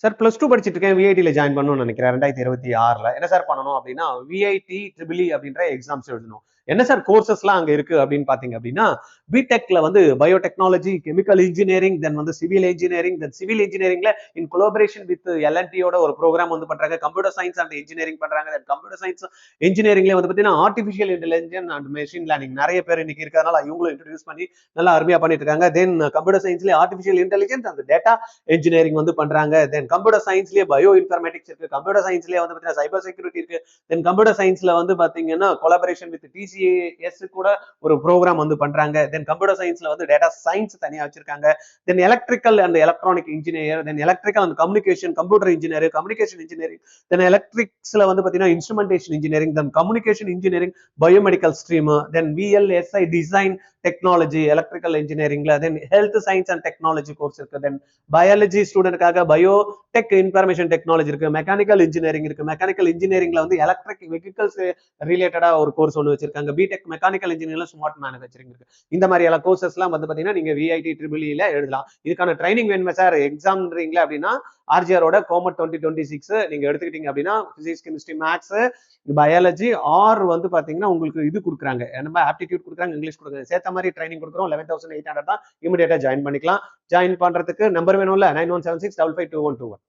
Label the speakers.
Speaker 1: Sir plus two படிச்சுட்டு இருக்கேன். விஐடியில் join பண்ணணும்னு நினைக்கிறேன் 2026ல. என்ன சார் பண்ணணும் அப்படின்னா விஐடி ட்ரிபிள் அப்படின்ற எக்ஸாம்ஸ் எழுதணும். என்ன சார் கோர்சஸ்லாம் அங்க இருக்கு அப்படின்னு பாத்தீங்க அப்படின்னா பிடெக்ல வந்து பயோடெக்னாலஜி, கெமிக்கல் இன்ஜினியரிங், தென் வந்து சிவில் இன்ஜினியரிங், தென் சிவில் இன்ஜினியரிங்ல இன் கொலாபரேஷன் வித் எல்என்டியோட ஒரு ப்ரோக்ராம் வந்து பண்றாங்க. கம்ப்யூட்டர் சயின்ஸ் அண்ட் இன்ஜினியரிங் பண்றாங்க. தென் கம்ப்யூட்டர் சயின்ஸ் இன்ஜினியரிங்ல வந்து பாத்தீங்கன்னா artificial intelligence and machine learning நிறைய பேர் இன்னைக்கு இருக்கிறதுனால இவங்களும் இன்ட்ரடியூஸ் பண்ணி நல்லா அருமையா பண்ணிட்டு இருக்காங்க. தென் கம்ப்யூட்டர் சயின்ஸ்ல artificial intelligence and data engineering வந்து பண்றாங்க. தென் கம்ப்யூட்டர் சயின்ஸ்லயே பயோ இன்ஃபர்மேட்டிக்ஸ் இருக்கு, கம்ப்யூட்டர் சயின்ஸ்லயே வந்து பாத்தீங்கன்னா சைபர் செக்யூரிட்டி இருக்கு. தென் கம்ப்யூட்டர் சயின்ஸ்ல வந்து பாத்தீங்கன்னா கொலாபரேஷன் வித் டிசிஎஸ் கூட ஒரு ப்ரோக்ராம் வந்து பண்றாங்க. தென் கம்ப்யூட்டர் சயின்ஸ்ல வந்து டேட்டா சயின்ஸ் தனியா வச்சிருக்காங்க. Then electrical and electronic engineer, then electrical and communication computer engineer, communication engineering, then எலக்ட்ரிக்ஸ்ல வந்து பாத்தீங்கன்னா instrumentation engineering, then communication engineering, biomedical stream, then VLSI design technology electrical இன்ஜினியரிங்ல, then health science and technology course இருக்கு. Then biology ஸ்டூடெண்ட்காக bio tech information technology இருக்கு. Mechanical engineering இருக்கு. Mechanical இன்ஜினியரிங்ல வந்து எலக்ட்ரிக் வெஹிக்கல்ஸ் ரிலேட்டடா ஒரு கோர்ஸ் ஒன்று வச்சிருக்காங்க. பிடெக் மெக்கானிக்கல் இன்ஜினியரிங்ல ஸ்மார்ட் மேனுஃபேக்சரிங் இருக்கு. இந்த மாதிரி எல்லாம் கோர்சஸ் எல்லாம் வந்து பாத்தீங்கன்னா நீங்க விஐடி ட்ரிபிள்இல எழுதலாம். இதுக்கான ட்ரைனிங் வேணுமே சார் எக்ஸாம்ன்றீங்களா அப்படின்னா ஆர்ஜிஆரோட கோமட் 2026 நீங்க எடுத்துக்கிட்டீங்க அப்படின்னா physics, chemistry, maths, biology R வந்து பாத்தீங்கன்னா உங்களுக்கு இது கொடுக்குறாங்க, நம்ம ஆப்டிடியூட் கொடுக்குறாங்க, இங்கிலீஷ் கொடுக்குறாங்க, சேர்த்த மாதிரி ட்ரைனிங் கொடுக்குறோம். 11,800 தான். இமிடியேட்டா ஜாயின் பண்ணிக்கலாம். ஜாயின் பண்றதுக்கு நம்பர் வேணும்ல 9176552121.